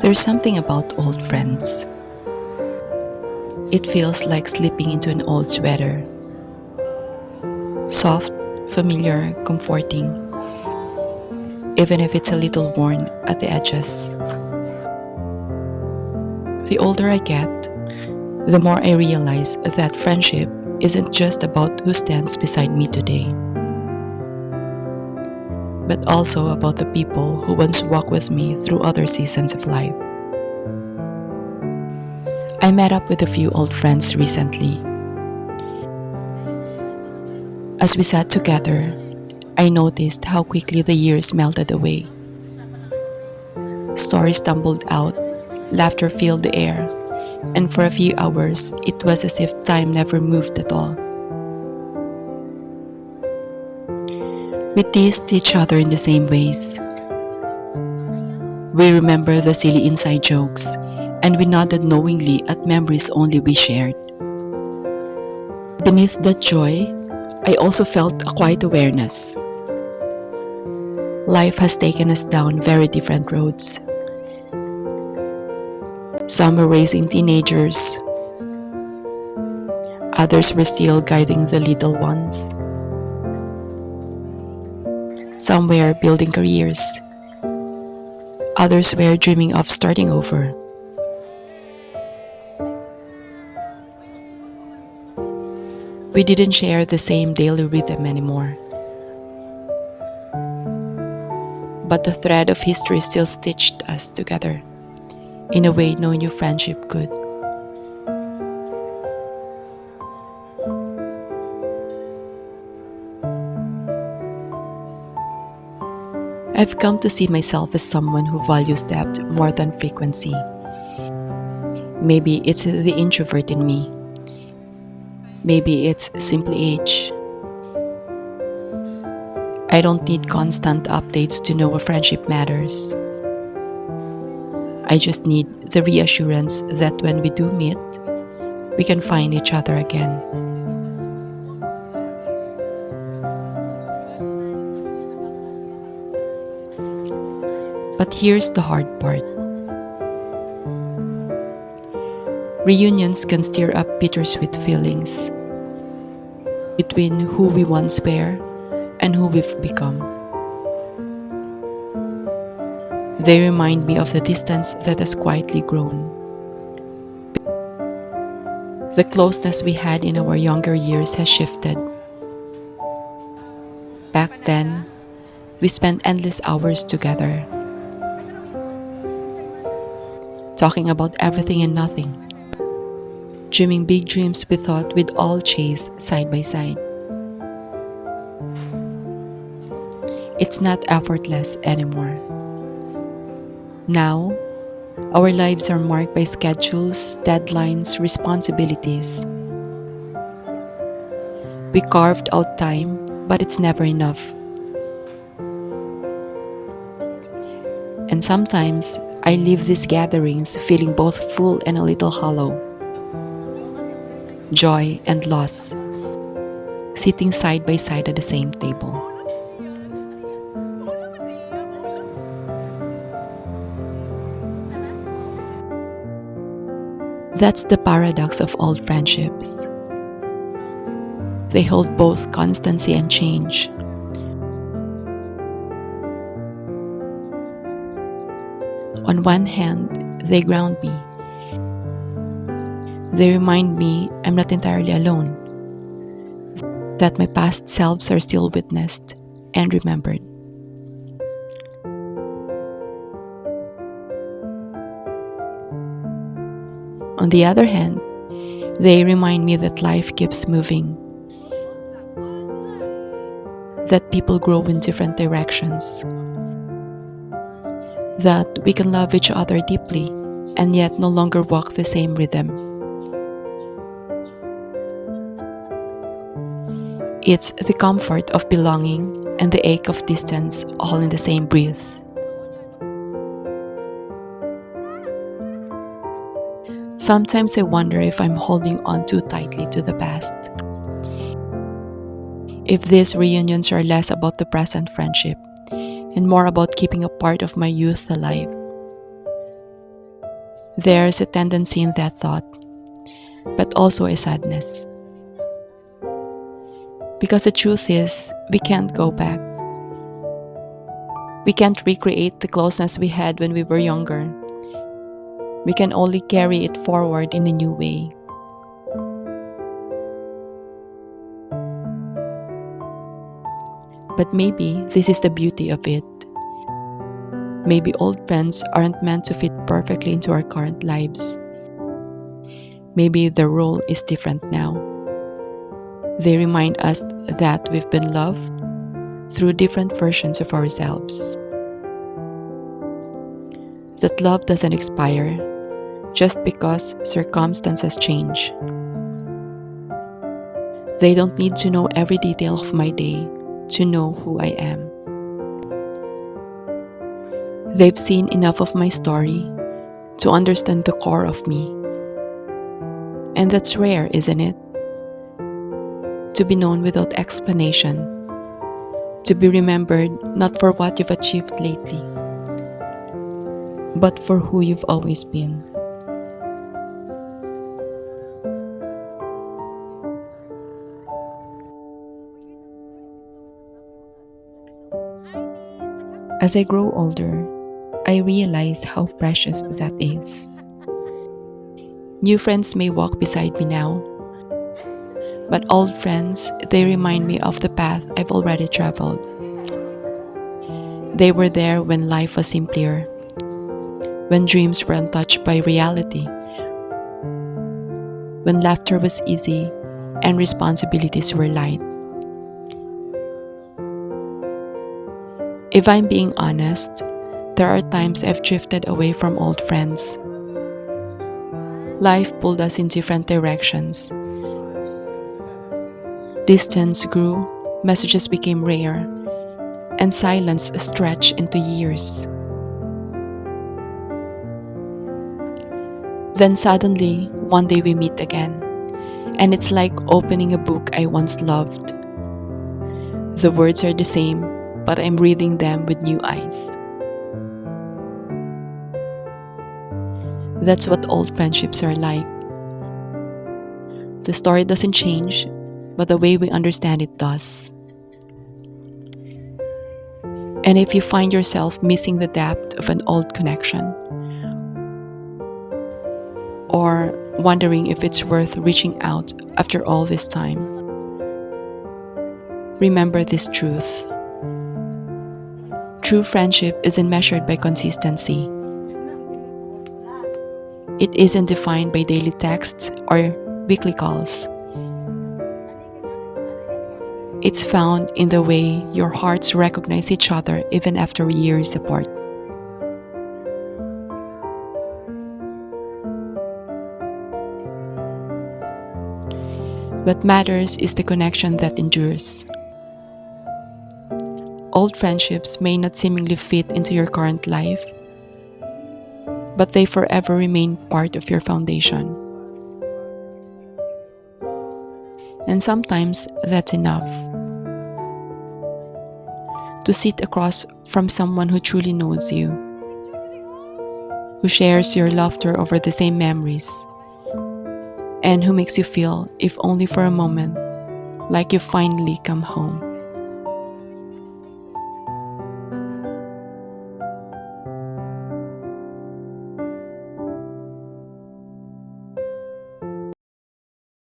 There's something about old friends. It feels like slipping into an old sweater. Soft, familiar, comforting, even if it's a little worn at the edges. The older I get, the more I realize that friendship isn't just about who stands beside me today, but also about the people who once walked with me through other seasons of life. I met up with a few old friends recently. As we sat together, I noticed how quickly the years melted away. Stories tumbled out, laughter filled the air, and for a few hours, it was as if time never moved at all. We teased each other in the same ways. We remember the silly inside jokes, and we nodded knowingly at memories only we shared. Beneath that joy, I also felt a quiet awareness. Life has taken us down very different roads. Some were raising teenagers, others were still guiding the little ones. Some were building careers, others were dreaming of starting over. We didn't share the same daily rhythm anymore, but the thread of history still stitched us together in a way no new friendship could. I've come to see myself as someone who values depth more than frequency. Maybe it's the introvert in me. Maybe it's simply age. I don't need constant updates to know a friendship matters. I just need the reassurance that when we do meet, we can find each other again. But here's the hard part. Reunions can stir up bittersweet feelings between who we once were and who we've become. They remind me of the distance that has quietly grown. The closeness we had in our younger years has shifted. Back then, we spent endless hours together, talking about everything and nothing, dreaming big dreams we thought we'd all chase side by side. It's not effortless anymore. Now, our lives are marked by schedules, deadlines, responsibilities. We carved out time, but it's never enough. And sometimes, I leave these gatherings feeling both full and a little hollow. Joy and loss, sitting side by side at the same table. That's the paradox of old friendships. They hold both constancy and change. On one hand, they ground me. They remind me I'm not entirely alone, that my past selves are still witnessed and remembered. On the other hand, they remind me that life keeps moving, that people grow in different directions, that we can love each other deeply and yet no longer walk the same rhythm. It's the comfort of belonging and the ache of distance all in the same breath. Sometimes I wonder if I'm holding on too tightly to the past. If these reunions are less about the present friendship and more about keeping a part of my youth alive. There's a tendency in that thought, but also a sadness. Because the truth is, we can't go back. We can't recreate the closeness we had when we were younger. We can only carry it forward in a new way. But maybe this is the beauty of it. Maybe old friends aren't meant to fit perfectly into our current lives. Maybe their role is different now. They remind us that we've been loved through different versions of ourselves. That love doesn't expire just because circumstances change. They don't need to know every detail of my day to know who I am. They've seen enough of my story to understand the core of me. And that's rare, isn't it? To be known without explanation. To be remembered not for what you've achieved lately, but for who you've always been. As I grow older, I realize how precious that is. New friends may walk beside me now, but old friends, they remind me of the path I've already traveled. They were there when life was simpler, when dreams were untouched by reality, when laughter was easy and responsibilities were light. If I'm being honest, there are times I've drifted away from old friends. Life pulled us in different directions. Distance grew, messages became rare, and silence stretched into years. Then suddenly, one day we meet again, and it's like opening a book I once loved. The words are the same, but I'm reading them with new eyes. That's what old friendships are like. The story doesn't change, but the way we understand it does. And if you find yourself missing the depth of an old connection, or wondering if it's worth reaching out after all this time, remember this truth. True friendship isn't measured by consistency. It isn't defined by daily texts or weekly calls. It's found in the way your hearts recognize each other even after years apart. What matters is the connection that endures. Old friendships may not seemingly fit into your current life, but they forever remain part of your foundation. And sometimes that's enough. To sit across from someone who truly knows you, who shares your laughter over the same memories, and who makes you feel, if only for a moment, like you finally come home.